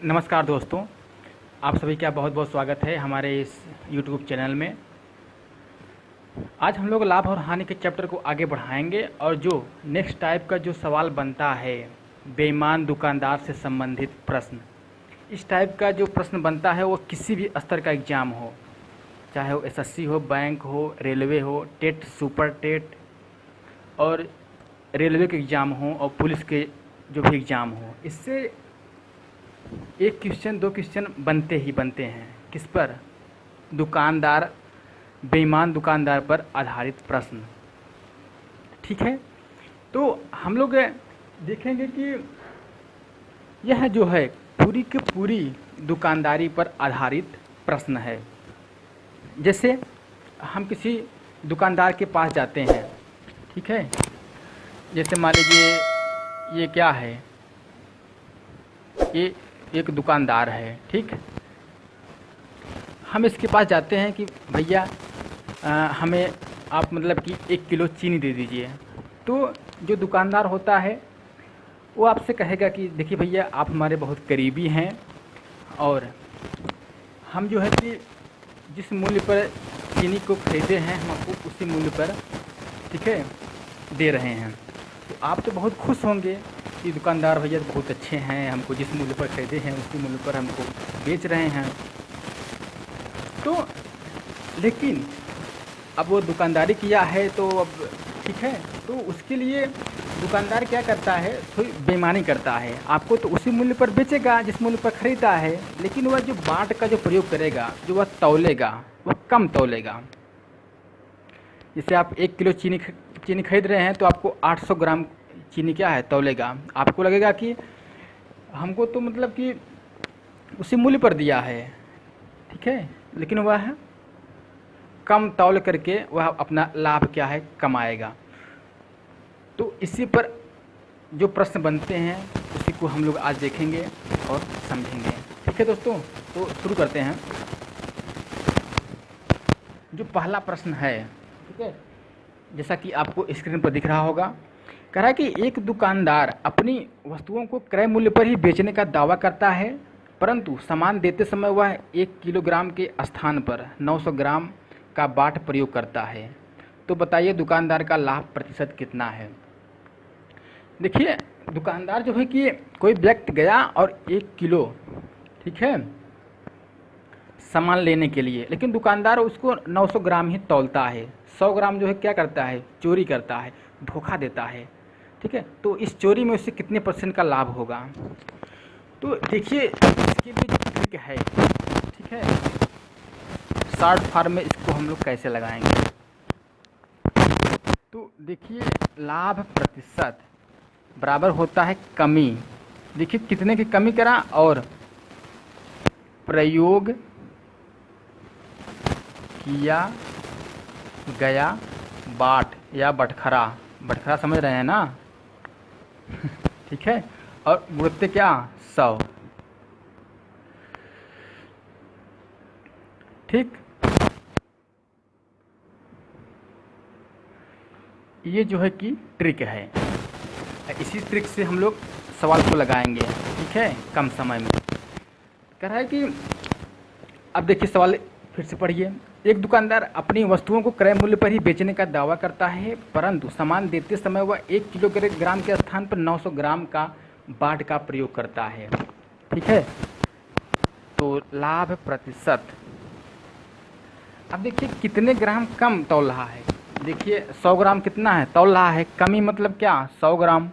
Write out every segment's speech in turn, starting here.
नमस्कार दोस्तों, आप सभी का बहुत बहुत स्वागत है हमारे इस YouTube चैनल में। आज हम लोग लाभ और हानि के चैप्टर को आगे बढ़ाएंगे और जो नेक्स्ट टाइप का जो सवाल बनता है बेईमान दुकानदार से संबंधित प्रश्न, इस टाइप का जो प्रश्न बनता है वो किसी भी स्तर का एग्ज़ाम हो, चाहे वो एसएससी हो, बैंक हो, रेलवे हो, टेट, सुपर टेट और रेलवे के एग्ज़ाम हो और पुलिस के जो भी एग्ज़ाम हो, इससे एक क्वेश्चन दो क्वेश्चन बनते ही बनते हैं। किस पर? दुकानदार, बेईमान दुकानदार पर आधारित प्रश्न। ठीक है, तो हम लोग देखेंगे कि यह जो है पूरी की पूरी दुकानदारी पर आधारित प्रश्न है। जैसे हम किसी दुकानदार के पास जाते हैं, ठीक है, जैसे मान लीजिए ये क्या है, ये एक दुकानदार है, ठीक। हम इसके पास जाते हैं कि भैया हमें आप मतलब कि 1 किलो चीनी दे दीजिए। तो जो दुकानदार होता है वो आपसे कहेगा कि देखिए भैया आप हमारे बहुत करीबी हैं और हम जो है कि जिस मूल्य पर चीनी को ख़रीदे हैं हम आपको उसी मूल्य पर, ठीक है, दे रहे हैं। तो आप तो बहुत खुश होंगे कि दुकानदार भैया बहुत अच्छे हैं, हमको जिस मूल्य पर ख़रीदे हैं उसी मूल्य पर हमको बेच रहे हैं। तो लेकिन अब वो दुकानदारी किया है तो अब ठीक है, तो उसके लिए दुकानदार क्या करता है, थोड़ी बेईमानी करता है। आपको तो उसी मूल्य पर बेचेगा जिस मूल्य पर ख़रीदा है, लेकिन वह जो बाट का जो प्रयोग करेगा, जो वह तौलेगा, वह कम तौलेगा। जैसे आप 1 किलो चीनी खरीद रहे हैं तो आपको 800 ग्राम चीनी क्या है तौलेगा। आपको लगेगा कि हमको तो मतलब कि उसी मूल्य पर दिया है, ठीक है, लेकिन वह कम तौल करके वह अपना लाभ क्या है कमाएगा। तो इसी पर जो प्रश्न बनते हैं उसी को हम लोग आज देखेंगे और समझेंगे। ठीक है दोस्तों, तो शुरू करते हैं। जो पहला प्रश्न है, ठीक है, जैसा कि आपको स्क्रीन पर दिख रहा होगा, कह रहा है कि एक दुकानदार अपनी वस्तुओं को क्रय मूल्य पर ही बेचने का दावा करता है, परंतु सामान देते समय वह 1 किलोग्राम के स्थान पर 900 ग्राम का बाट प्रयोग करता है। तो बताइए दुकानदार का लाभ प्रतिशत कितना है। देखिए दुकानदार जो है कि कोई व्यक्ति गया और 1 किलो, ठीक है, सामान लेने के लिए, लेकिन दुकानदार उसको 900 ग्राम ही तौलता है। 100 ग्राम जो है क्या करता है, चोरी करता है, धोखा देता है। ठीक है, तो इस चोरी में उससे कितने % का लाभ होगा। तो देखिए इसके लिए जो ट्रिक है, ठीक है, शॉर्ट फॉर्म में इसको हम लोग कैसे लगाएंगे। तो देखिए लाभ प्रतिशत बराबर होता है कमी। देखिए कितने की कमी करा, और प्रयोग किया गया बाट या बटखरा, बटखरा समझ रहे हैं ना ठीक है, और गुणित क्या 100। ठीक, ये जो है कि ट्रिक है। इसी ट्रिक से हम लोग सवाल को लगाएंगे, ठीक है, कम समय में। कह रहा है कि अब देखिए सवाल फिर से पढ़िए। एक दुकानदार अपनी वस्तुओं को क्रय मूल्य पर ही बेचने का दावा करता है, परंतु सामान देते समय वह 1 किलोग्राम के स्थान पर 900 ग्राम का बाट का प्रयोग करता है। ठीक है, तो लाभ प्रतिशत, अब देखिए कितने ग्राम कम तौल रहा है। देखिए 100 ग्राम कितना है तौल रहा है, कमी मतलब क्या 100 ग्राम,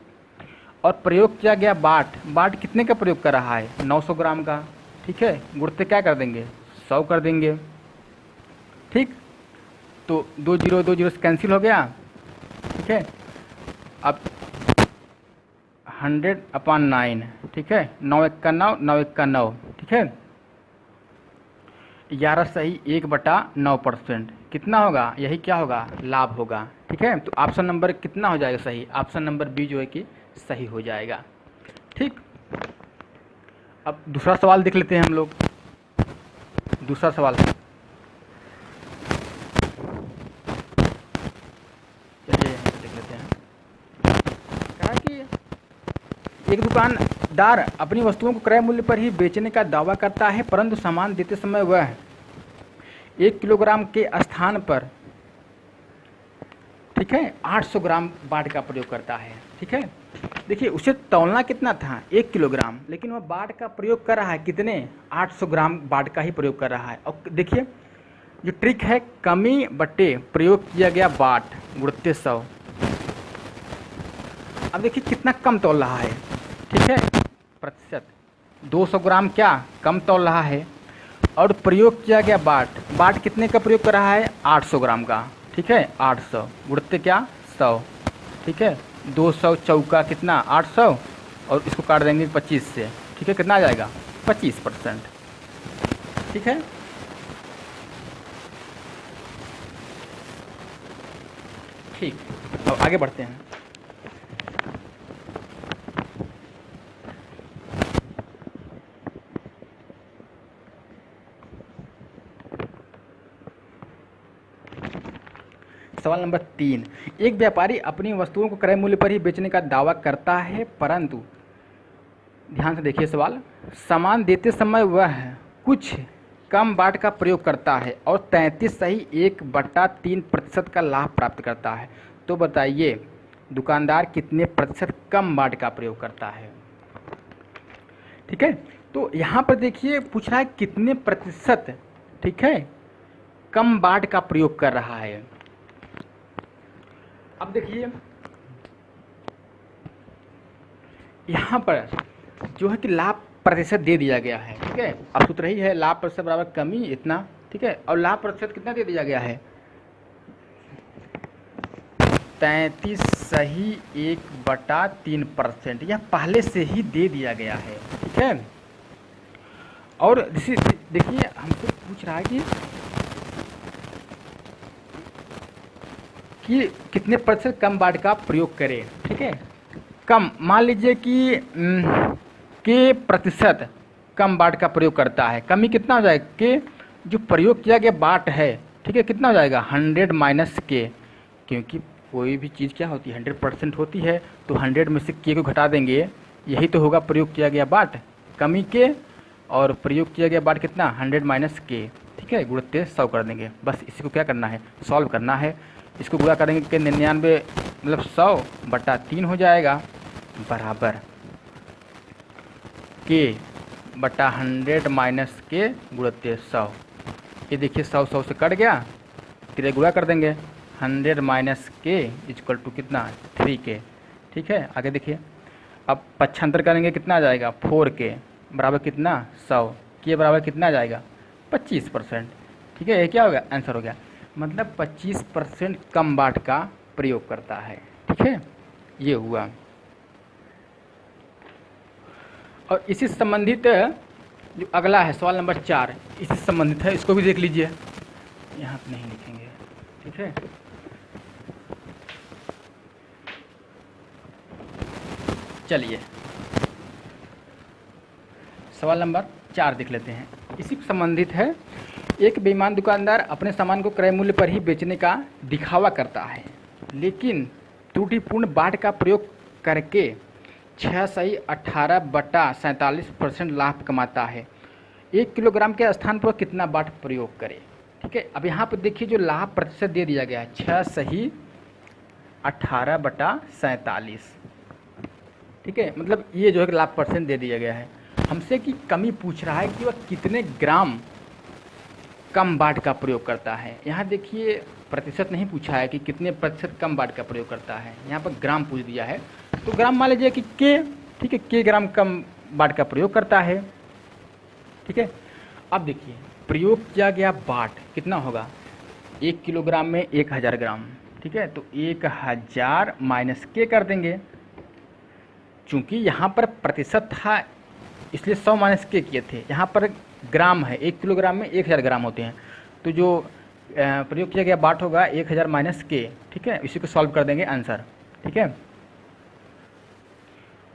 और प्रयोग किया गया बाट, बाट कितने का प्रयोग कर रहा है 900 ग्राम का। ठीक है, गुणते क्या कर देंगे 100 कर देंगे। ठीक, तो 2 जीरो से कैंसिल हो गया। ठीक है, अब 100/9, ठीक है, 9 1 का 9, 9 1 का 9, ठीक है, 11 सही 1/9% कितना होगा, यही क्या होगा लाभ होगा। ठीक है, तो ऑप्शन नंबर कितना हो जाएगा सही, ऑप्शन नंबर बी जो है कि सही हो जाएगा। ठीक, अब दूसरा सवाल देख लेते हैं हम लोग। दूसरा सवाल चलिए देख लेते हैं। कहा कि एक दुकानदार अपनी वस्तुओं को क्रय मूल्य पर ही बेचने का दावा करता है, परंतु सामान देते समय वह 1 किलोग्राम के स्थान पर, ठीक है, 800 ग्राम बाट का प्रयोग करता है। ठीक है, देखिए उसे तौलना कितना था 1 किलोग्राम, लेकिन वह बाट का प्रयोग कर रहा है कितने, 800 ग्राम बाट का ही प्रयोग कर रहा है। और देखिए जो ट्रिक है, कमी बटे प्रयोग किया गया बाट गुणित 100। अब देखिए कितना कम तौल रहा है, ठीक है, प्रतिशत 200 ग्राम क्या कम तौल रहा है, और प्रयोग किया गया बाट कितने का प्रयोग कर रहा है, 800 ग्राम का। ठीक है, 800 गुणित क्या 100, ठीक है, 200 चौका कितना 800, और इसको काट देंगे 25 से, ठीक है, कितना आ जाएगा 25%। ठीक है, ठीक, अब आगे बढ़ते हैं। सवाल नंबर 3, एक व्यापारी अपनी वस्तुओं को क्रय मूल्य पर ही बेचने का दावा करता है, परंतु ध्यान से देखिए सवाल, सामान देते समय वह कुछ कम बाट का प्रयोग करता है और 33.1/3% का लाभ प्राप्त करता है। तो बताइए दुकानदार कितने प्रतिशत कम बाट का प्रयोग करता है। ठीक है, तो यहाँ पर देखिए पूछ रहा है कितने प्रतिशत, ठीक है, कम बाट का प्रयोग कर रहा है। अब देखिए यहाँ पर जो है कि लाभ प्रतिशत दे दिया गया है। ठीक है, अब सूत्र ही है लाभ प्रतिशत बराबर कमी इतना। ठीक है, और लाभ प्रतिशत कितना दे दिया गया है, 33.1/3%, यह पहले से ही दे दिया गया है। ठीक है, और देखिए हमसे पूछ रहा है कि कितने प्रतिशत कम बाट का प्रयोग करें। ठीक है, कम, मान लीजिए कि के प्रतिशत कम बाट का प्रयोग करता है, कमी कितना हो जाएगा, के जो प्रयोग किया गया बाट है, ठीक है, कितना हो जाएगा 100 माइनस के, क्योंकि कोई भी चीज़ क्या होती है 100% होती है, तो 100 में से के को घटा देंगे, यही तो होगा प्रयोग किया गया बाट, कमी के, और प्रयोग किया गया बाट कितना 100 माइनस के। ठीक है, गुणित 100 कर देंगे, बस इसी को क्या करना है, सॉल्व करना है। इसको गुणा करेंगे कि 99 मतलब 100/3 हो जाएगा, बराबर के बटा 100 माइनस के गुणित 100। ये देखिए 100 से कट गया, फिर गुणा कर देंगे, 100 माइनस के इक्वल टू कितना 3K। ठीक है, आगे देखिए, अब पक्षांतर करेंगे कितना आ जाएगा 4K बराबर कितना 100, के बराबर कितना आ जाएगा 25%। ठीक है, ये क्या हो गया, आंसर हो गया, मतलब 25% कम बाट का प्रयोग करता है। ठीक है, ये हुआ। और इसी से संबंधित जो अगला है सवाल नंबर 4, इससे संबंधित है, इसको भी देख लीजिए, यहाँ पे नहीं लिखेंगे। ठीक है, चलिए सवाल नंबर 4 देख लेते हैं, इसी से संबंधित है। एक बेईमान दुकानदार अपने सामान को क्रय मूल्य पर ही बेचने का दिखावा करता है, लेकिन त्रुटिपूर्ण बाट का प्रयोग करके 18/47% लाभ कमाता है। 1 किलोग्राम के स्थान पर कितना बाट प्रयोग करे। ठीक है, अब यहाँ पर देखिए जो लाभ प्रतिशत दे दिया गया है 6/18/47। ठीक है, मतलब ये जो है लाभ परसेंट दे दिया गया है। हमसे कि कमी पूछ रहा है कि वह कितने ग्राम कम बाट का प्रयोग करता है। यहाँ देखिए प्रतिशत नहीं पूछा है कि कितने प्रतिशत कम बाट का प्रयोग करता है, यहाँ पर ग्राम पूछ दिया है, तो ग्राम मान लीजिए कि के, ठीक है, के ग्राम कम बाट का प्रयोग करता है। ठीक है, अब देखिए प्रयोग किया गया बाट कितना होगा, 1 किलोग्राम में 1000 ग्राम। ठीक है, तो 1000 माइनस के कर देंगे, चूँकि यहाँ पर प्रतिशत था इसलिए 100 माइनस के किए थे, यहाँ पर ग्राम है, 1 किलोग्राम में 1000 ग्राम होते हैं, तो जो प्रयोग किया गया बाट होगा 1000 माइनस के। ठीक है, इसी को सॉल्व कर देंगे आंसर। ठीक है,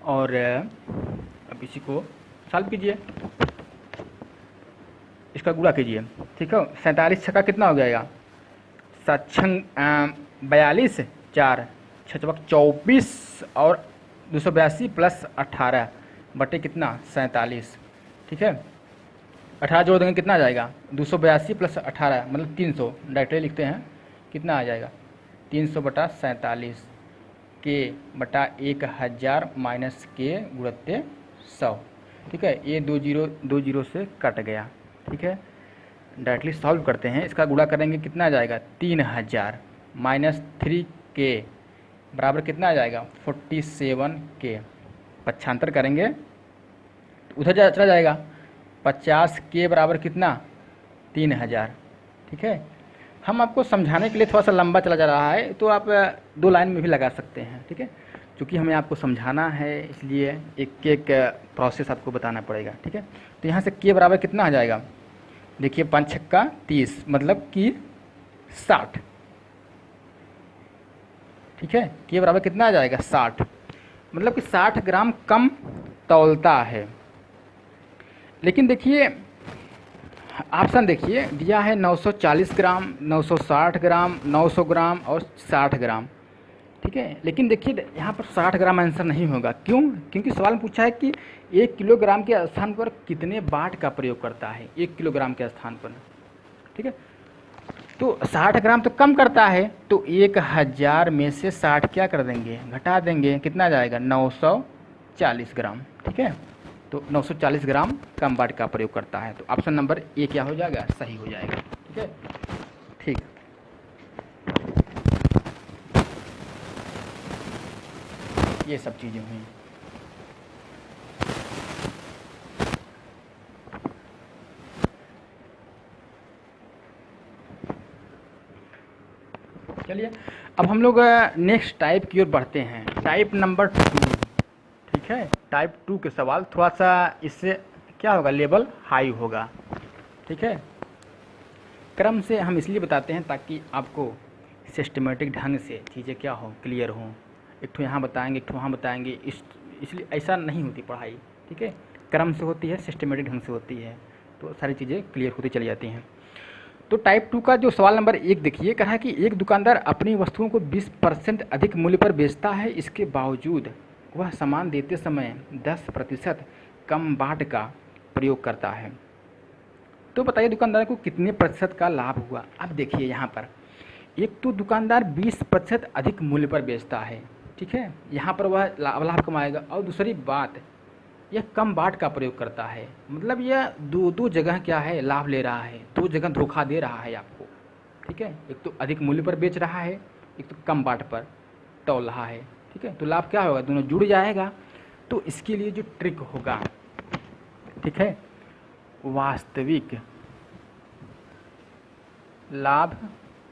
और अब इसी को सॉल्व कीजिए, इसका गुणा कीजिए। ठीक है, 47 छक्का कितना हो जाएगा, 42, 4 6 24 और 282 प्लस 18 बटे कितना 47, ठीक है। 18 जोड़ देंगे कितना आ जाएगा 282 प्लस 18 मतलब 300, डायरेक्टली लिखते हैं कितना आ जाएगा 300 बटा 47 के बटा 1000 माइनस के गुणत्ते 100, ठीक है। ये 2 जीरो से कट गया, ठीक है। डायरेक्टली सॉल्व करते हैं, इसका गुणा करेंगे कितना आ जाएगा 3000 माइनस 3 के बराबर कितना आ जाएगा 47 के, पक्षांतर करेंगे तो उधर चला जाएगा 50 के बराबर कितना 3000, ठीक है। हम आपको समझाने के लिए थोड़ा सा लंबा चला जा रहा है तो आप 2 लाइन में भी लगा सकते हैं, ठीक है। क्योंकि हमें आपको समझाना है इसलिए एक एक प्रोसेस आपको बताना पड़ेगा, ठीक है। तो यहाँ से के बराबर कितना आ जाएगा, देखिए 5 छक्का 30 मतलब कि 60, ठीक है। के बराबर कितना आ जाएगा 60 मतलब कि 60 ग्राम कम तौलता है। लेकिन देखिए ऑप्शन देखिए दिया है 940 ग्राम, 960 ग्राम, 900 ग्राम और 60 ग्राम, ठीक है। लेकिन देखिए यहाँ पर 60 ग्राम आंसर नहीं होगा, क्यों? क्योंकि सवाल में पूछा है कि 1 किलोग्राम के स्थान पर कितने वाट का प्रयोग करता है, 1 किलोग्राम के स्थान पर, ठीक है। तो 60 ग्राम तो कम करता है, तो 1000 में से 60 क्या कर देंगे घटा देंगे, कितना आ जाएगा 940 ग्राम, ठीक है। तो 940 ग्राम कम वाट का प्रयोग करता है, तो ऑप्शन नंबर ए क्या हो जाएगा सही हो जाएगा, ठीक है। ठीक, ये सब चीज़ें हुई। चलिए अब हम लोग नेक्स्ट टाइप की ओर बढ़ते हैं, टाइप नंबर 2, ठीक है। टाइप 2 के सवाल थोड़ा सा इससे क्या होगा लेवल हाई होगा, ठीक है। क्रम से हम इसलिए बताते हैं ताकि आपको सिस्टमेटिक ढंग से चीज़ें क्या हो क्लियर हों, एक ठो यहाँ बताएंगे एक ठो वहाँ बताएंगे, इसलिए ऐसा नहीं होती पढ़ाई, ठीक है। क्रम से होती है, सिस्टमेटिक ढंग से होती है, तो सारी चीज़ें क्लियर होती चली जाती हैं। तो टाइप 2 का जो सवाल नंबर 1 देखिए, कहा है कि एक दुकानदार अपनी वस्तुओं को 20% अधिक मूल्य पर बेचता है, इसके बावजूद वह सामान देते समय 10% कम बाट का प्रयोग करता है। तो बताइए दुकानदार को कितने प्रतिशत का लाभ हुआ। अब देखिए यहाँ पर एक तो दुकानदार 20% अधिक मूल्य पर बेचता है, ठीक है, यहाँ पर वह लाभ कमाएगा, और दूसरी बात यह कम बाट का प्रयोग करता है, मतलब यह दो जगह क्या है लाभ ले रहा है, 2 जगह धोखा दे रहा है आपको, ठीक है। एक तो अधिक मूल्य पर बेच रहा है, एक तो कम बाट पर तौल रहा है, ठीक है। तो लाभ क्या होगा दोनों जुड़ जाएगा। तो इसके लिए जो ट्रिक होगा, ठीक है, वास्तविक लाभ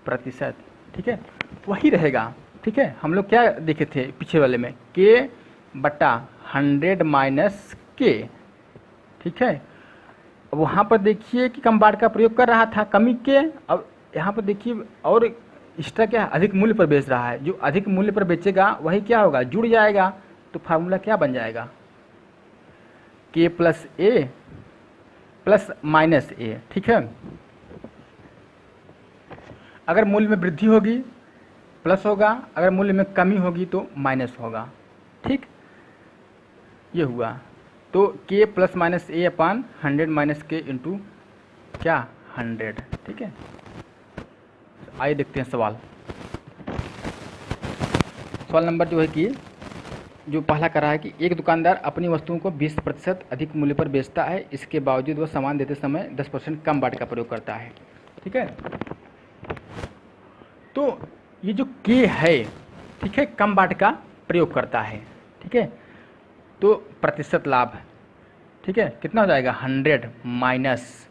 प्रतिशत, ठीक है, वही रहेगा, ठीक है। हम लोग क्या देखे थे पीछे वाले में के बटा 100 माइनस के, ठीक है। वहाँ पर देखिए कि कम बाट का प्रयोग कर रहा था कमी के, अब यहाँ पर देखिए और एक्स्ट्रा क्या अधिक मूल्य पर बेच रहा है, जो अधिक मूल्य पर बेचेगा वही क्या होगा जुड़ जाएगा। तो फार्मूला क्या बन जाएगा के प्लस ए प्लस माइनस ए, ठीक है। अगर मूल्य में वृद्धि होगी प्लस होगा, अगर मूल्य में कमी होगी तो माइनस होगा, ठीक, ये हुआ। तो के प्लस माइनस ए अपान 100 माइनस के इंटू क्या 100, ठीक है। आइए देखते हैं सवाल नंबर जो है कि जो पहला करा है कि एक दुकानदार अपनी वस्तुओं को 20% अधिक मूल्य पर बेचता है, इसके बावजूद वह सामान देते समय 10% कम बाट का प्रयोग करता है, ठीक है। तो ये जो के है, ठीक है, कम बाट का प्रयोग करता है, ठीक है। तो प्रतिशत लाभ, ठीक है, कितना हो जाएगा 100 माइनस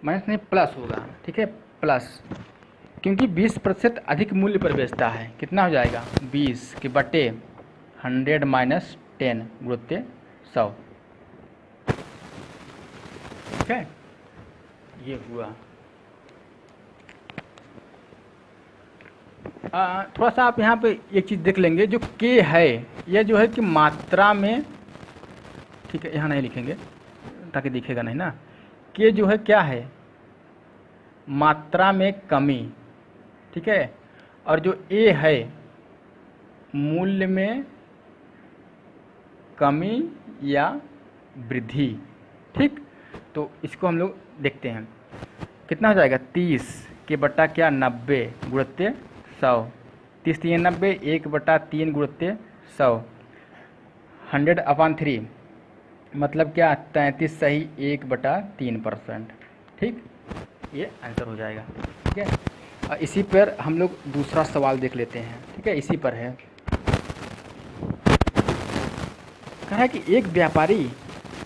नहीं प्लस होगा, ठीक है, प्लस, क्योंकि 20% अधिक मूल्य पर बेचता है, कितना हो जाएगा 20 के बटे 100 माइनस 10 गुणित 100, ठीक है, ये हुआ। थोड़ा सा आप यहाँ पे एक चीज़ देख लेंगे, जो के है यह जो है कि मात्रा में, ठीक है, यहाँ नहीं लिखेंगे ताकि दिखेगा नहीं ना, के जो है क्या है मात्रा में कमी, ठीक है, और जो ए है मूल्य में कमी या वृद्धि। ठीक, तो इसको हम लोग देखते हैं कितना हो जाएगा 30 के बटा क्या 90 गुणित 100। 30 3 90, 1/3 गुणित 100, 100/3 मतलब क्या 33 सही 1/3%। ठीक, ये आंसर हो जाएगा। ठीक है, और इसी पर हम लोग दूसरा सवाल देख लेते हैं। ठीक है, इसी पर है, कह रहा है कि एक व्यापारी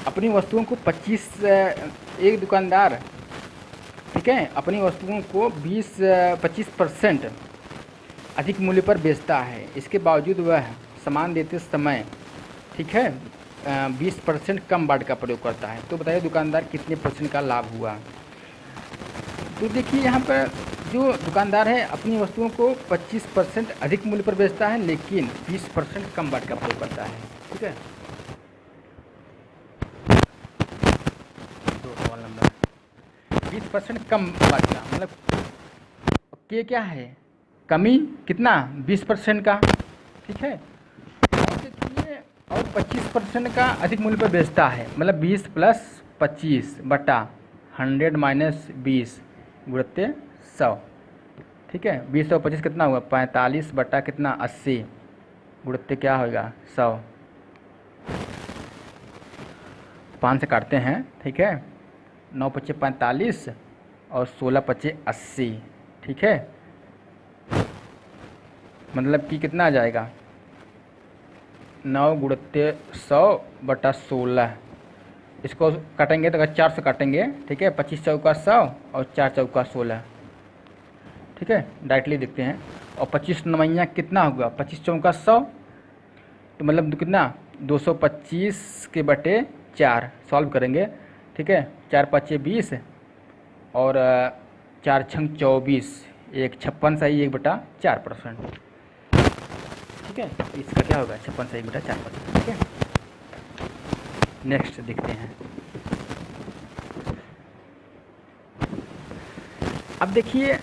अपनी वस्तुओं को 25 एक दुकानदार, ठीक है, अपनी वस्तुओं को 25% अधिक मूल्य पर बेचता है। इसके बावजूद वह सामान देते समय, ठीक है, 20% कम बाट का प्रयोग करता है। तो बताइए दुकानदार कितने % का लाभ हुआ। तो देखिए यहाँ पर जो दुकानदार है अपनी वस्तुओं को 25% अधिक मूल्य पर बेचता है, लेकिन 20% कम बाट का प्रयोग करता है। ठीक है, दो सवाल नंबर 20% कम बाट का मतलब के क्या है, कमी कितना 20% का। ठीक है, और देखिए और 25% का अधिक मूल्य पर बेचता है, मतलब 20 + 25 बटा 100 - 20 गुणित 100। ठीक है, 20 और 25 कितना हुआ 45 बटा कितना 80 गुणित क्या होगा 100। 5 से काटते हैं। ठीक है, 9 × 5 = 45 और 16 × 5 = 80। ठीक है, मतलब कि कितना आ जाएगा 9 गुणित 100 बटा 16। इसको काटेंगे तो अगर 4 से काटेंगे, ठीक है, 25 चौका 100 और 4 चौका 16। ठीक है, डायरेक्टली देखते हैं। और 25 नवैया कितना होगा 25 चौका 100, तो मतलब कितना 225 के बटे 4 सॉल्व करेंगे। ठीक है, 4 × 5 = 20 और 4 × 6 = 24, 1 56 सही 1/4%। ठीक है, इसका क्या होगा 56 सही 1/4%। ठीक है, नेक्स्ट देखते हैं। अब देखिए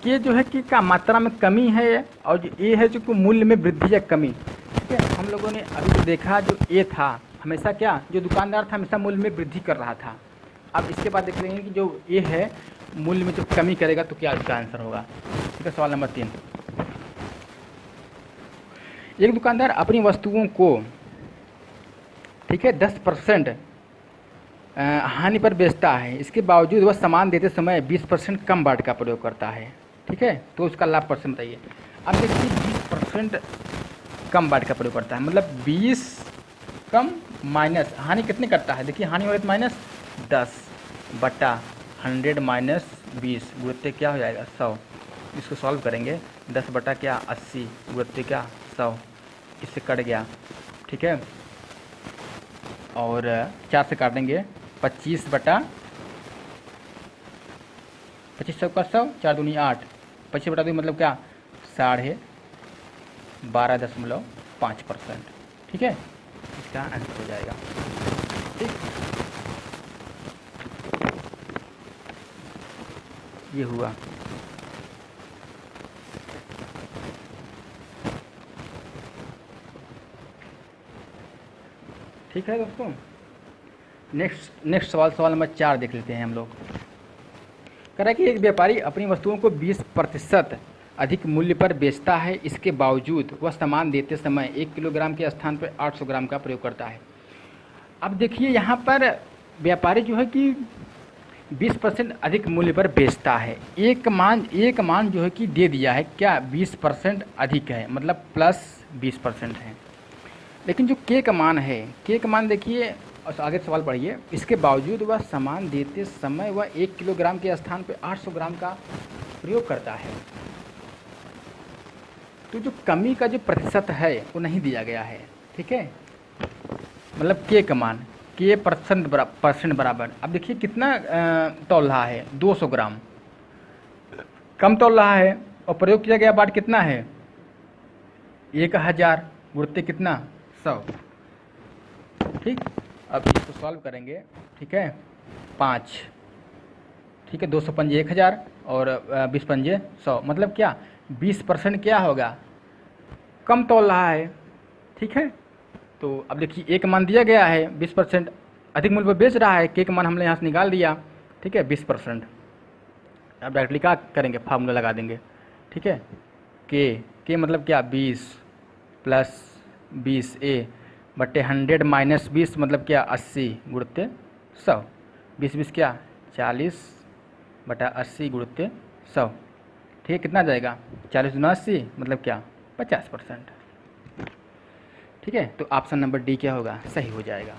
ये जो है कि क्या मात्रा में कमी है, और जो ए है जो मूल्य में वृद्धि या कमी। ठीक है, हम लोगों ने अभी जो देखा जो ए था हमेशा क्या, जो दुकानदार था हमेशा मूल्य में वृद्धि कर रहा था। अब इसके बाद देख लेंगे कि जो ए है मूल्य में जो कमी करेगा तो क्या इसका आंसर होगा। ठीक है, सवाल नंबर 3। एक दुकानदार अपनी वस्तुओं को, ठीक है, 10% हानि पर बेचता है। इसके बावजूद वह सामान देते समय 20% कम बाट का प्रयोग करता है। ठीक है, तो उसका लाभ % बताइए। अब देखिए 20% कम बाट का प्रयोग करता है, मतलब 20 कम माइनस हानि कितने करता है। देखिए हानि हो रही माइनस 10 बटा 100 - 20 गुणित क्या हो जाएगा 100। इसको सॉल्व करेंगे 10 बटा क्या 80 गुणित क्या 100, इससे कट गया। ठीक है, और 4 से काटेंगे 25 बटा 25 चौका 100, 4 दूनी 8, 25 बटा 2 मतलब क्या 12.5%। ठीक है, इसका आंसर हो जाएगा। ठीक, ये हुआ। ठीक है दोस्तों, नेक्स्ट सवाल नंबर 4 देख लेते हैं हम लोग। कह रहा है कि एक व्यापारी अपनी वस्तुओं को 20% अधिक मूल्य पर बेचता है। इसके बावजूद वह सामान देते समय 1 किलोग्राम के स्थान पर 800 ग्राम का प्रयोग करता है। अब देखिए यहाँ पर व्यापारी जो है कि 20% अधिक मूल्य पर बेचता है। एक मान जो है कि दे दिया है क्या 20% अधिक है, मतलब +20% है। लेकिन जो के का मान है, के का मान देखिए और आगे सवाल पढ़िए। इसके बावजूद वह सामान देते समय वह 1 किलोग्राम के स्थान पर 800 ग्राम का प्रयोग करता है। तो जो कमी का जो प्रतिशत है वो नहीं दिया गया है। ठीक है, मतलब के का मान के % बराबर। अब देखिए कितना तौल रहा है 200 ग्राम, कम तौल रहा है, और प्रयोग किया गया बाट कितना है 1000 गुणित कितना 100। ठीक, अब इसको सॉल्व करेंगे। ठीक है, 5, ठीक है, 200 पंजे 1000 और 20 पंजे 100, मतलब क्या 20% क्या होगा कम तौल रहा है। ठीक है, तो अब देखिए ए का मान दिया गया है 20% अधिक मूल्य पर बेच रहा है, के का मान हमने यहाँ से निकाल दिया, ठीक है 20%। अब डायरेक्टली क्या करेंगे, फार्मूला लगा देंगे, ठीक है। के मतलब क्या 20 प्लस 20 ए बटे 100 माइनस 20 मतलब क्या 80 गुणित 100, 20 क्या 40 बटा 80 गुणित 100, ठीक है। कितना जाएगा 40 गुना 80 मतलब क्या 50%, ठीक है। तो ऑप्शन नंबर डी क्या होगा, सही हो जाएगा।